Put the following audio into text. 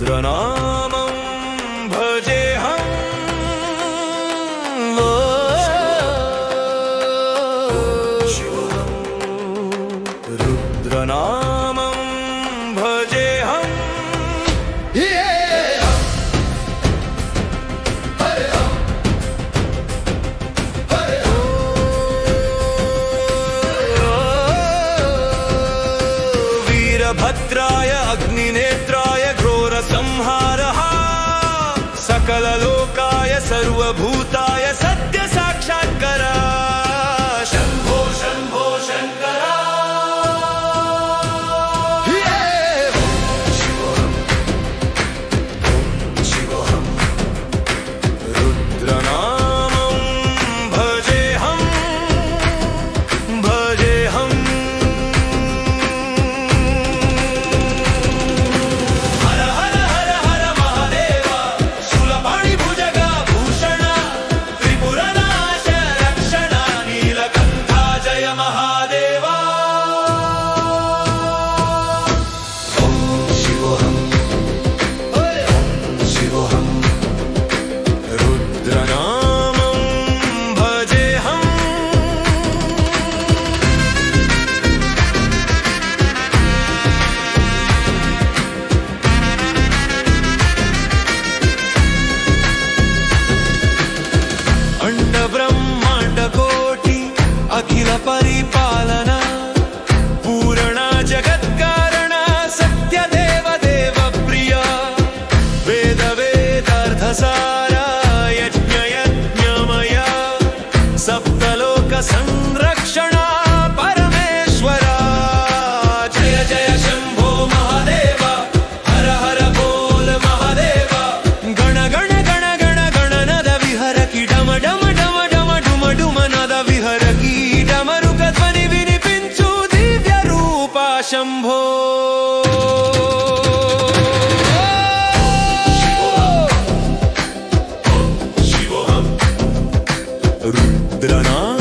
रुद्रनामं भजेऽहं रुद्रनामं भजेऽहं वीरभद्राय अग्निनेत्राय घोरसंहारः सकललोकाय सर्वभूताय सत्य साक्षात्करा शंभो शंभो शंकरा शिवोऽहं रुद्रनामं भजेऽहं भजेऽहं हर हर हर हर महादेव शूलपाणि भुजगा भूषण त्रिपुरनाश रक्षण नीलकंठा जय महादेवा शिवोऽहं शिवोऽहं रुद्रनामं भजेऽहं अंड ब्रह्मांड कोटि अखिल परिपालना पूर्णा जगत्कारण सत्य देव देव प्रिया वेद वेदार्थसारा यज्ञ यज्ञमया सप्तलोक संरक्षणा परमेश्वरा जय जय शंभो महादेव हर हर बोल महादेव गण गण गण गण गणनद विहरकी डम डम डम डम डुम डुम नद विहरकी डमरुक ध्वनि विनिपिंचु दिव्य रूपा शंभो शिवोऽहं रुद्रनामं